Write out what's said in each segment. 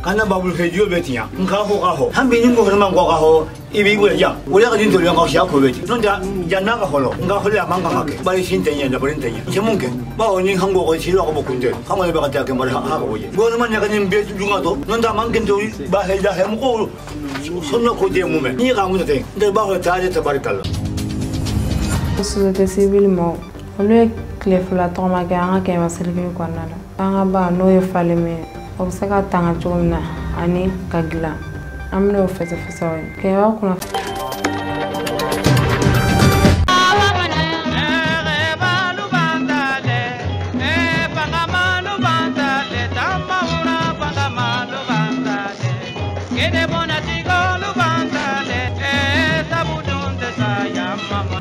kana babul fedio betia nka ho hambi ningo hema ngwa ho ibi gwe ya ule ga dindo nga xia ko beti non ja na ga holo nga hole ya manga ngake bari sintenya da bari ntenya jemunke ba oni hango ko chilo ko bokunde hango ne ba ga ke mari ha ko ye go man ya ga nim be junga do non da mangen do ba he da he mo sonno ko je mume ni ga mu de de ba ho ta je tabarikalla société civile mo olu kile fula tɔgɔma kɛ an ka kɛmɛ sirikili kɔnɔna la an ka ba n'o ye faleme o bɛ se ka tanga cogo min na ani ka dilan an bɛna o fɛsɛfɛsɛ o ye kɛmɛ kunna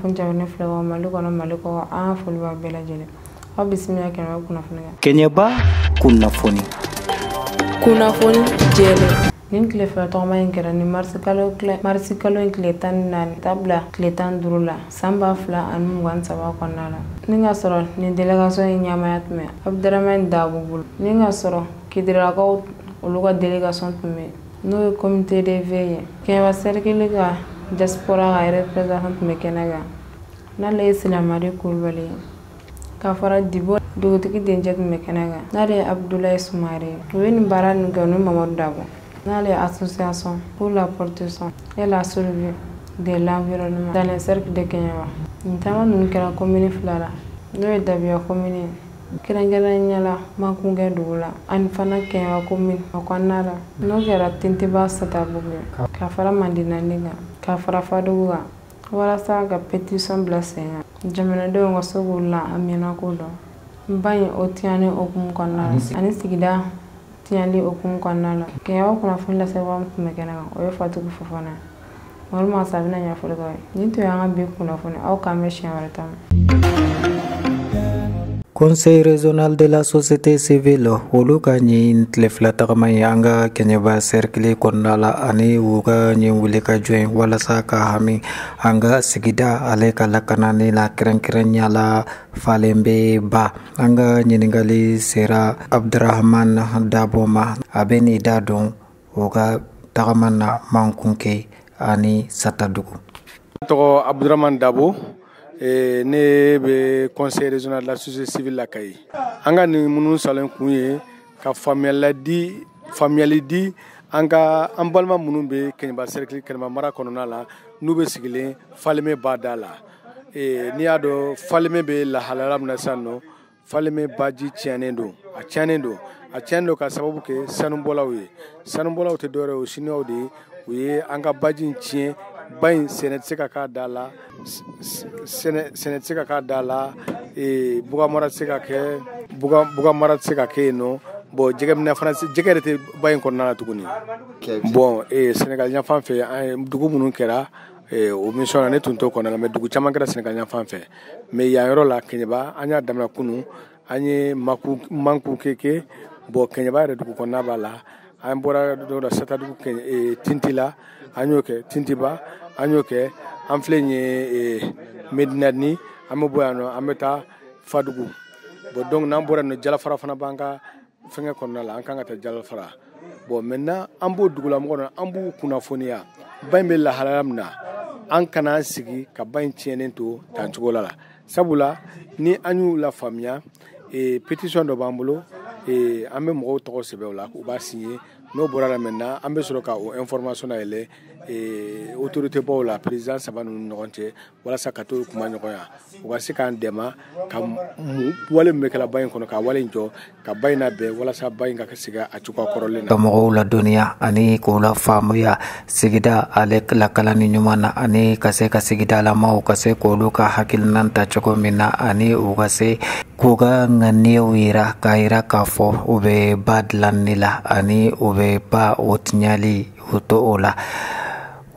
Punjabne flawa maluko na maluko a fulwa bela jele aw bisimila kɛnɛ kuna foni Kenyaba kunafoni jele nin tile fila tɔgɔma in kɛra ni marsikalo in tile 14 tabla tile 15 la san 2023 kɔnɔna la ni ka sɔrɔ ni délégation in ɲamaya tun bɛ Abdurahmane Dabo bolo ni ka sɔrɔ Kidira-kaw olu ka délégation tun bɛ n'o ye comité de veille ye Kɛɲɛba cercle ka diaspora ka représentant tun bɛ kɛnɛ kan n'ale ye Silamari Kulubali ye ka fara Dibo dugutigi dencɛ tun bɛ kɛnɛ kan n'ale ye Abdoulaye Soumaré u ye nin baara ninnu kɛ u ni Mamadu Dabo n'ale ye association pour la protection et la survie de l'environnement dans les cercles de Keɲɛba nin caman ninnu kɛra commune fila la n'o ye Dabiya commune kɛrɛnkɛrɛnnenya la Mankungɛ dugu la ani fana Keɲɛba commune o kɔnɔna la n'o kɛra Tintiba Satabugu ye ka fara Mandinani kan ka fara Fadugu kan walasa ka pétition bila sen kan jamanadenw ka se k'u la a miɲɛnako dɔn ba in o tiɲɛni hukumu kɔnɔna la ani sigida tiɲɛli hukumu kɔnɔna la Keɲɛba kunnafoni lasebagaw tun bɛ kɛnɛ kan o ye Fatugu Fofana olu ma sa bɛna ɲɛfɔli k'aw ye nin tun y'an ka bi kunnafoni aw k'an bɛ siɲɛ wɛrɛ ta Conseil régional de la société civile olu ka ɲin tile fila tagama ye an ka Keɲɛba cercle kɔnɔna la ani u ka ɲin wuli ka jɔ walasa ka hami an ka sigida ale ka lakanani la kɛrɛnkɛrɛnya la falen bɛ ba an ka ɲininkali sera Abdurahmane Dabo ma a bɛ n'i da dɔn o ka tagama na Mankunke ani Satadugu. Tɔgɔ Abdurahmane Dabo ne be conseil régional de la société civile la Kayi an ka nin minnu salen kun ye ka faamuyali di an balima minnu be Keɲɛba cercle Kɛnɛma mara kɔnɔna la n'u be sigilen Faleme bada la n'i y'a dɔn Faleme be lahalaya min na sisan nɔ Faleme baji tiɲɛnen don a tiɲɛnen don ka sababu kɛ sanubɔlaw ye sanubɔlaw tɛ dɔwɛrɛ o siniwaw de u ye an ka baji in tiɲɛ ba in sɛnɛ tɛ se ka k'a da la sɛnɛ tɛ se ka k'a da la bugamara tɛ se ka kɛ yen nɔ bon jɛgɛ minɛ fana jɛgɛ yɛrɛ tɛ ba in kɔnɔna la tuguni bon Sénégal ɲafan fɛ dugu minnu kɛra o mission na ne tun t'o kɔnɔna la mais dugu caman kɛra Sénégal ɲafan fɛ mais yan yɔrɔ la Keɲɛba an y'a daminɛ kunun an ye Mankunkeke bon Keɲɛba yɛrɛ dugu kɔnɔna b'a la an bɔra dɔ la Satadugu Tinti la an y'o kɛ Tintiba an y'o kɛ an filɛ ye Medinani an bɛ bɔ yan nɔ an bɛ taa Fadugu bon donc n'an bɔra yen nɔ Jalafara fana b'an ka fɛngɛ kɔnɔna la an kan ka taa Jalafara bon maintenant an b'o dugulamɔgɔw na an b'u kunnafoniya ba in bɛ lahalaya min na an kana an sigi ka ba in tiɲɛnen to tancogo la sabula ni an y'u lafaamuya pétition dɔ b'an bolo an bɛ mɔgɔw tɔgɔ sɛbɛn o la u b'a signer n'o bɔra la maintenant an bɛ sɔrɔ ka o information layɛlɛ autorité baw la président saba ninnu ni ɲɔgɔn cɛ walasa ka to kuma ɲɔgɔnya u ka se k'an dɛmɛ ka wale min bɛ kɛla ba in kɔnɔ ka wale in jɔ ka ba in labɛn walasa ba in ka segin a cogoya kɔrɔlen na. Ka mɔgɔw ladɔnniya ani k'u lafaamuya sigida ale lakalani ɲuman na ani ka se ka sigida lamɔɔw ka se k'olu ka hakilina ta cogo min na ani u ka se k'u ka ŋaniyaw yira k'a yira k'a fɔ u bɛ ba dilanni la ani u bɛ ba o tiɲɛli u to o la.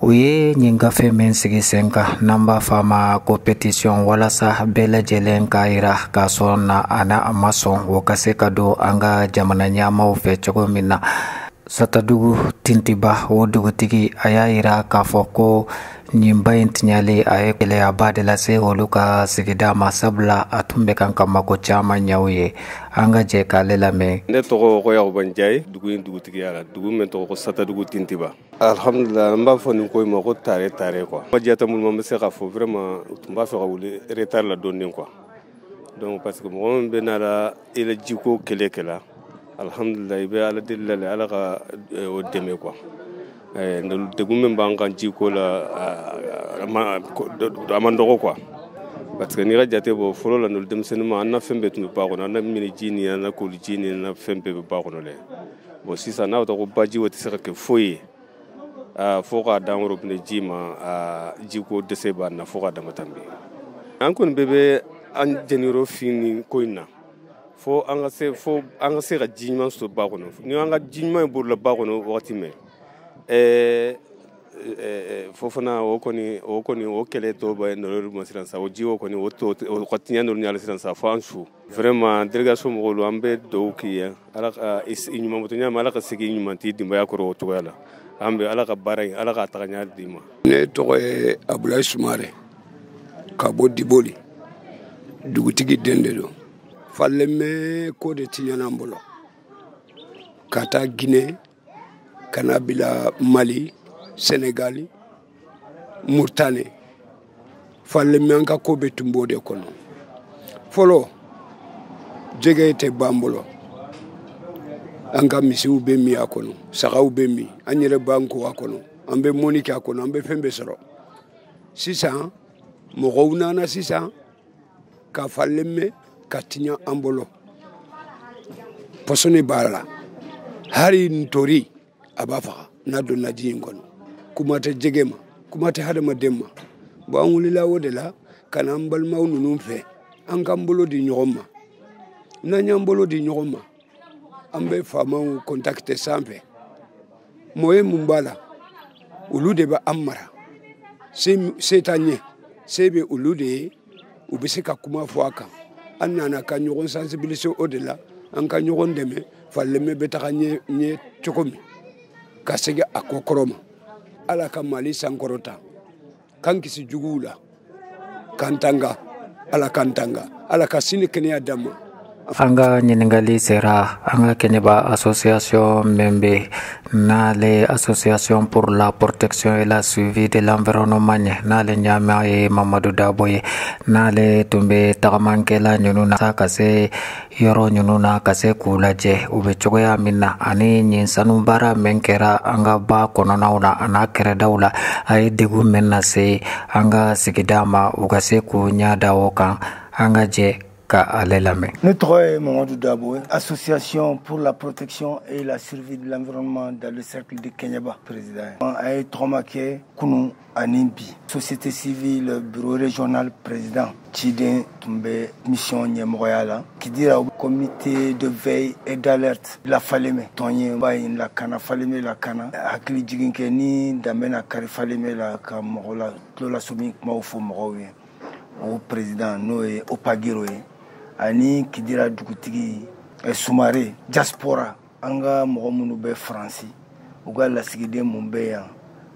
U ye ɲin gafe min sigi sen kan n'an b'a fɔ a ma ko pétition walasa bɛɛ lajɛlen k'a yira k'a sɔn na ani a ma sɔn o ka se ka don an ka jamana ɲɛmaw fɛ cogo min na. Satadugu Tintiba o dugutigi a y'a yira k'a fɔ ko nyimba in tinyali a kele abade la se oluka sigida masabla atumbe kan kamako chama nyauye anga je kale la me ne togo ko ya banjay dugu tigi yala dugu men togo ko sata dugu tintiba alhamdulillah mba foni ko mo ko tare quoi majata mun mo se ka fo vraiment mba fa wuli retard la donné quoi donc parce que mo be na la ila jiko kele alhamdulillah be ala dillale ala ka o deme quoi de gummen bangan jiko la amandoko quoi parce que ni ga jate bo folo la no dem senema na fembe tu ba ko na mini jini na ko jini na fembe ba ko le bo si ça na to ko baji wote se ke foyi fo ga dan europe ne jima jiko de se ba na fo ga da matambi an kon bebe an jeniro fini koina fo an ga se ga jima so ba ko no ni an ga jima bo la ba ko no wati me fofana o koni o kele to ba no mo siran sa o jiwo koni o to o khatinya no nyala siran sa fansu vraiment délégation mo lo ambe do ki ala is inyuma mo nya mala ka sigi inyuma ti dimba ya ko ro to yala ambe ala ka baray ala ka taganya dima ne to e Abdoulaye Soumaré ka bo diboli dugutigi dende do falle me ko de tinyana mbolo kata Guinée kana bila Mali Sénégal Mauritanie falle menga ko betumbo de kono folo jegete bambolo anga misi ube mi akono saka ube mi anyere banko akono ambe monike akono ambe fembe soro sisa mo gounana sisa ka falle me katinya ambolo posone bala hari ntori abafa nado naji ngono kumate jegema kumate hadama demma bo angulila wodela kana mbal mawnu numfe angambolo di nyoma na nyambolo di nyoma ambe fama contacter sampe moye mumbala ulude ba amara setanye sebe ulude ubisika kuma fwaka annana ka nyogon sensibiliser odela an ka nyogon deme falle me betaganye nye chokomi kasege akokoroma ala ka Mali sankorota kankisi jugula kantanga ala ka sine kenya dama anga nyiningali sera anga kenyeba association membe na les associations pour la protection et la suivi de l'environnement na le nyama e Mamadou Daboye na le tumbe tagamankela nyununa sakase yoro nyununa kase kulaje ube chogoya minna ani nyinsanu bara menkera anga ba kononauna ana kere daula ay degu menna se anga sigidama ugase ku nyada wokan anga je Notre Mamadou Daboye, Association pour la protection et la survie de l'environnement dans le cercle de Kenyaba, président. Aïe Tromake, Kounou, Animbi, Société civile, bureau régional, président. Chide Toumbe, mission Nyemroyala, qui dit au comité de veille et d'alerte, la Faleme, Tonye, Bayin, la Kana, Faleme, la Kana, Akili Djiginkeni, Damena Kari Faleme, la Kamorola, Lola Soumik, Maoufou Morowe, au président, Noé, au Pagiroé. Ani kidira dugutigi Soumaré diaspora anga mogo munu be France uga lasigide mumbe ya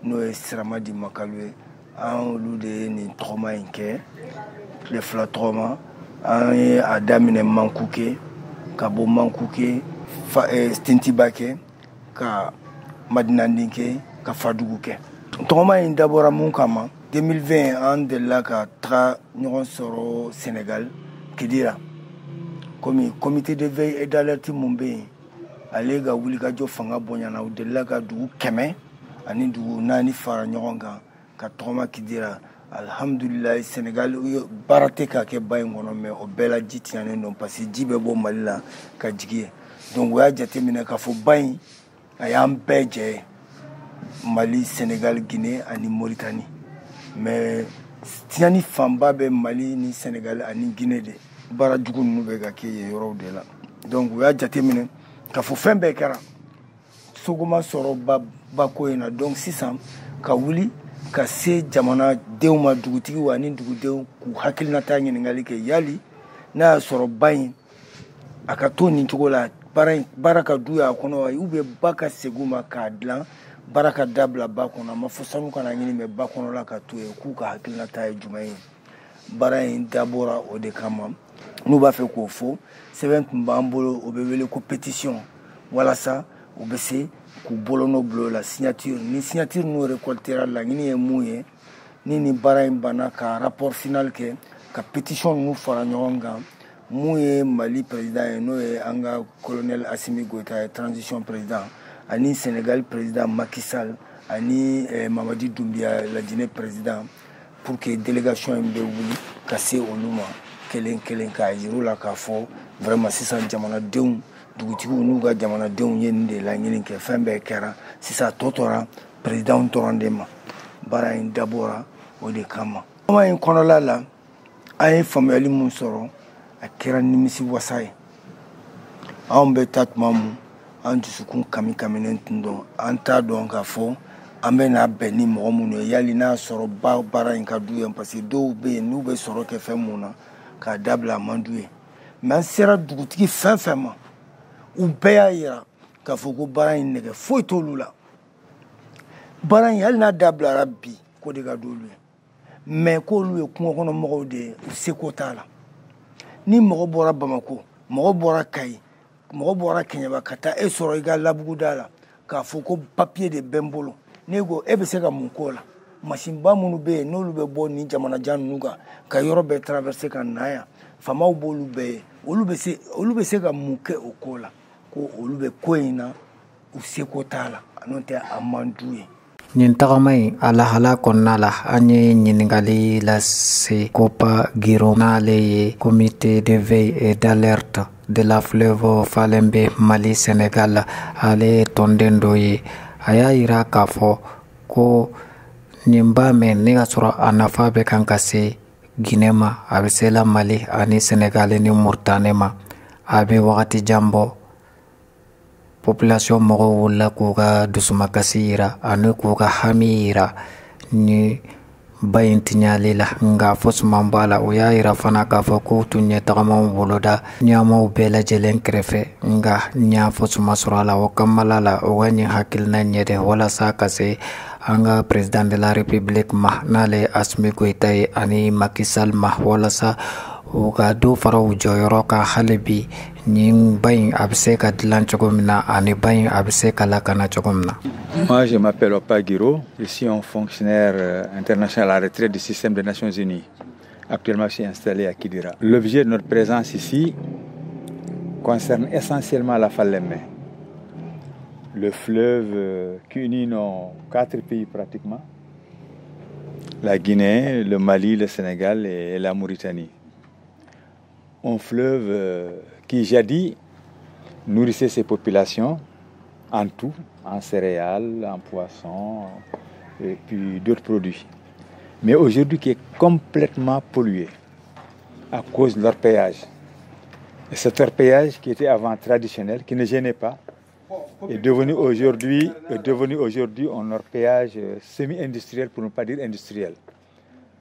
no Siramadi Makalwe an olu de ni trauma inke le fla trauma an adamine mankuke ka bo mankuke stintibake ka madinandinke ka faduguke trauma in dabora mun kama 2020 an de la ka tra nyon soro Sénégal kidira comme comité de veille et d'alerte mumbe alega wulika jo fanga bonyana u de la ka du keme ani du nani fara nyonga ka trauma kidira alhamdulillah Sénégal barate ka ke bay ngono me o bela jitiane non parce jibe bo malila ka jigie donc wa jate mina ka fo bay ayam beje Mali Sénégal Guinée ani Mauritanie mais tiani famba be Mali ni Sénégal ani Guinée de bara jugu nu be ga ke yoro de la donc wa jate mina ka fo fembe kara soguma soro ba ko ina donc 600 ka wuli ka se jamana dewma dugutigi wani dugudew ku hakilina ta ngali ke yali na soro bayin aka to ni chogola baraka duya kono ube baka seguma ka dlan baraka dabla ba kɔnɔ a ma fɔ sanu kana ɲini mɛ ba kɔnɔla ka to yen k'u ka hakilinata ye jumɛn ye baara in dabɔra o de kama n'u b'a fɛ k'o fɔ sɛbɛn tun b'an bolo o bɛ wele ko pétition walasa u bɛ se k'u bolo n'o bilo la signature ni signature n'u récoltera laɲini ye mun ye ni nin baara in banna ka rapport final kɛ ka pétition ninnu fara ɲɔgɔn kan mun ye Mali président ye n'o ye an ka colonel Assimi Goïta ye transition président ani Sénégal président Macky Sall ani Mamadi Doumbouya Ladjine président pour que délégation in bɛ wuli ka se olu ma kelen kelen k'a yir'u la k'a fɔ vraiment sisan jamanadenw dugutigiw n'u ka jamanadenw ye nin de laɲini kɛ fɛn bɛɛ kɛra sisan tɔ tora président dɔrɔn de ma baara in dabɔra o de kama kuma in kɔnɔla la an ye faamuyali mun sɔrɔ a kɛra nimisi wasa ye anw bɛ taa tuma mun an dusukun kami kaminen tun dɔn an t'a dɔn k'a fɔ an bɛ n'a bɛn ni mɔgɔ minnu ye yali n'a sɔrɔ baara in ka d'u ye parce que dɔw bɛ yen n'u bɛ sɔrɔ kɛ fɛn mun na k'a dabila a man d'u ye mais an sera dugutigi fɛn fɛn ma u bɛɛ y'a yira k'a fɔ ko baara in nɛgɛ foyi t'olu la baara in hali n'a dabilara bi ko de ka d'olu ye mais k'olu ye kungo kɔnɔ mɔgɔw de ye u seko t'a la ni mɔgɔ bɔra Bamako mɔgɔ bɔra Kayi mɔgɔ bɔra Kɛɲɛba ka taa e sɔrɔ i ka labuguda la k'a fɔ ko papier de bɛ n bolo ne ko e bɛ se ka mun k'o la machine ba minnu bɛ yen n'olu bɛ bɔ nin jamanajan ninnu kan ka yɔrɔ bɛɛ traverser ka na yan faamaw b'olu bɛɛ ye olu bɛ se ka mun kɛ o ko la ko olu bɛ ko in na u seko t'a la n'o tɛ a man d'u ye. Nin tagama in a lahala kɔnɔna la an ye ɲininkali lase Kopa Giro n'ale ye comité de veille et d'alerte de la fleuve falen bɛ Mali Sénégal ale ye tɔnden dɔ ye a y'a yira k'a fɔ ko nin b'a mɛn ne ka sɔrɔ a nafa bɛ kan ka se Guinée ma a bɛ se la Mali ani Sénégal ni Mauritanie ma a bɛ wagati jan bɔ population mɔgɔw wulila k'u ka dusumakasi yira ani k'u ka hami yira ni ba in tiɲali la nka fo suman b'a la o y'a yira fana k'a fɔ k'u tun ɲɛ tagamaw boloda ɲɛmaw bɛɛ lajɛlen kɛrɛfɛ nka ɲa fo suma sɔrɔ a la o kamala la o ka ɲɛ hakilina ɲɛ dɛ walasa ka se an ka président de la république ma n'ale Assimi Goïta ye ani Macky Sall ma walasa u ka dɔ fara u jɔyɔrɔ kan hali bi nin ba in a bɛ se ka dilan cogo min na ani ba in a bɛ se ka lakana cogo min na. Moi, je m'appelle Opa Giro. Je suis un fonctionnaire international à la retraite du système des Nations Unies. Actuellement, je suis installé à Kidira. L'objet de notre présence ici concerne essentiellement la Falémé, le fleuve qui unit nos 4 pays pratiquement, la Guinée, le Mali, le Sénégal et la Mauritanie. Un fleuve qui jadis nourrissait ses populations en tout, en céréales, en poissons et puis d'autres produits. Mais aujourd'hui qui est complètement pollué à cause de l'orpaillage. Et cet orpaillage qui était avant traditionnel, qui ne gênait pas, est devenu aujourd'hui un orpaillage semi-industriel pour ne pas dire industriel.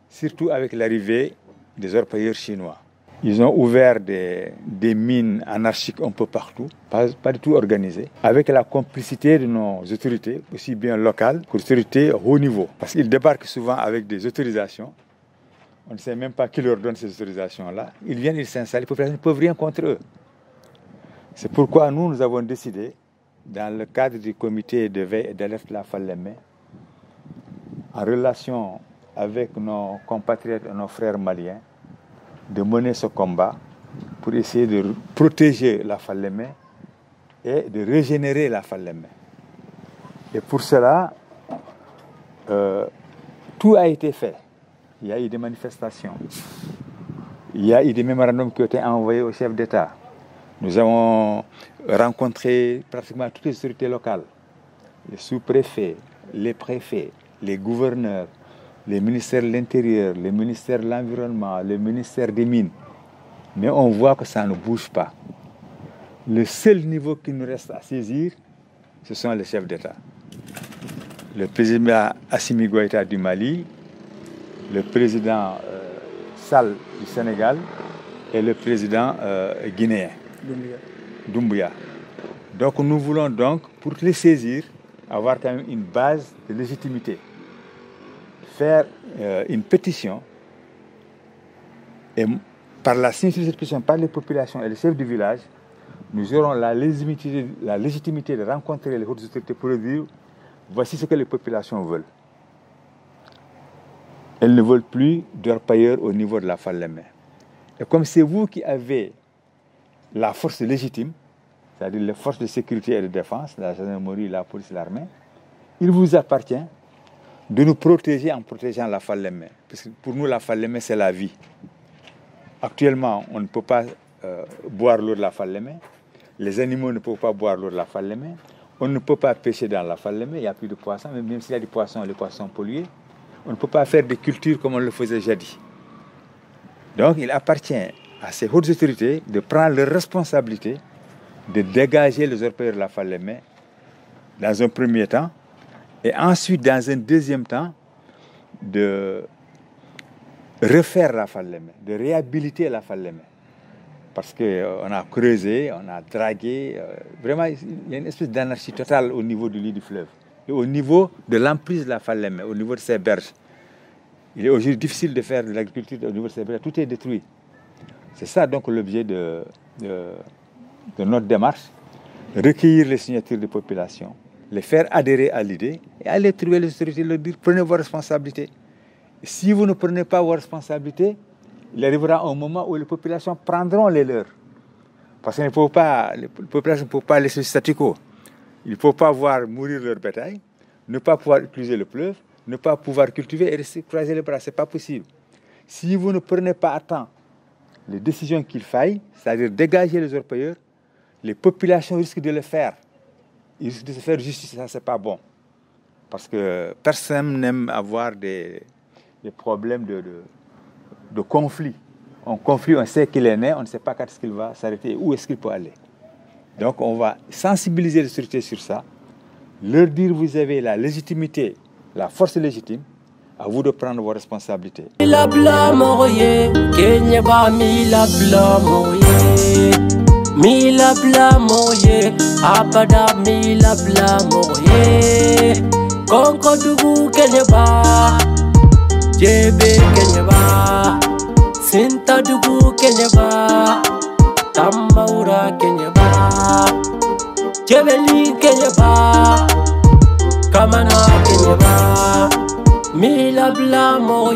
Surtout avec l'arrivée des orpailleurs chinois. Ils ont ouvert des mines anarchiques un peu partout, pas du tout organisées, avec la complicité de nos autorités, aussi bien locales qu'autorités haut niveau. Parce qu'ils débarquent souvent avec des autorisations. On ne sait même pas qui leur donne ces autorisations-là. Ils viennent, ils s'installent, les populations ne peuvent rien contre eux. C'est pourquoi nous avons décidé, dans le cadre du comité de veille et d'alerte de la Falémé, en relation avec nos compatriotes et nos frères maliens, de mener ce combat pour essayer de protéger la Falémé et de régénérer la Falémé. Et pour cela, tout a été fait. Il y a eu des manifestations, il y a eu des mémorandums qui ont été envoyés au chef d'État. Nous avons rencontré pratiquement toutes les autorités locales, les sous-préfets, les préfets, les gouverneurs, les ministères de l'Intérieur, les ministères de l'Environnement, le ministère des Mines. Mais on voit que ça ne bouge pas. Le seul niveau qui nous reste à saisir, ce sont les chefs d'État. Le président Assimi Goïta du Mali, le président Sall du Sénégal et le président guinéen, Doumbouya. Donc nous voulons donc, pour les saisir, avoir quand même une base de légitimité. Faire une pétition et par la signature de cette pétition par les populations et les chefs du village, nous aurons la légitimité de rencontrer les hautes autorités pour leur dire voici ce que les populations veulent. Elles ne veulent plus d'orpailleurs au niveau de la Falémé. Et comme c'est vous qui avez la force légitime, c'est-à-dire les forces de sécurité et de défense, la gendarmerie, la police, l'armée, il vous appartient de nous protéger en protégeant la Falémé. Parce que pour nous, la Falémé, c'est la vie. Actuellement, on ne peut pas boire l'eau de la Falémé. Les animaux ne peuvent pas boire l'eau de la Falémé. On ne peut pas pêcher dans la Falémé. Il n'y a plus de poissons. Même s'il y a des poissons, les poissons pollués. On ne peut pas faire des cultures comme on le faisait jadis. Donc, il appartient à ces hautes autorités de prendre leurs responsabilités, de dégager les orpailleurs de la Falémé dans un premier temps, et ensuite, dans un deuxième temps, de refaire la Falémé, de réhabiliter la Falémé. Parce qu'on a creusé, on a dragué. Vraiment, il y a une espèce d'anarchie totale au niveau du lit du fleuve. Et au niveau de l'emprise de la Falémé, au niveau de ses berges. Il est aujourd'hui difficile de faire de l'agriculture au niveau de ces berges. Tout est détruit. C'est ça donc l'objet de notre démarche. Recueillir les signatures des populations, les faire adhérer à l'idée et aller trouver les autorités, leur dire prenez vos responsabilités. Et si vous ne prenez pas vos responsabilités, il arrivera un moment où les populations prendront les leurs. Parce que les populations ne peuvent pas laisser statu quo. Ils ne peuvent pas voir mourir leur bétail, ne pas pouvoir utiliser le fleuve, ne pas pouvoir cultiver et rester croiser les bras. Ce n'est pas possible. Si vous ne prenez pas à temps les décisions qu'il faille, c'est-à-dire dégager les orpailleurs, les populations risquent de le faire. Ils risquent de se faire justice, ça c'est pas bon. Parce que personne n'aime avoir des problèmes de conflit. Un conflit, on sait qu'il est né, on ne sait pas quand est-ce qu'il va s'arrêter, où est-ce qu'il peut aller. Donc on va sensibiliser les autorités sur ça, leur dire vous avez la légitimité, la force légitime, à vous de prendre vos responsabilités. Mila blamoye, Kenyaba mila blamoye, mila blamoye, abada mila blamoye, konko dugu Kenyaba, jebe Kenyaba, sinta dugu Kenyaba, tamaura Kenyaba, jebeli Kenyaba, kamana Kenyaba. Mila blamo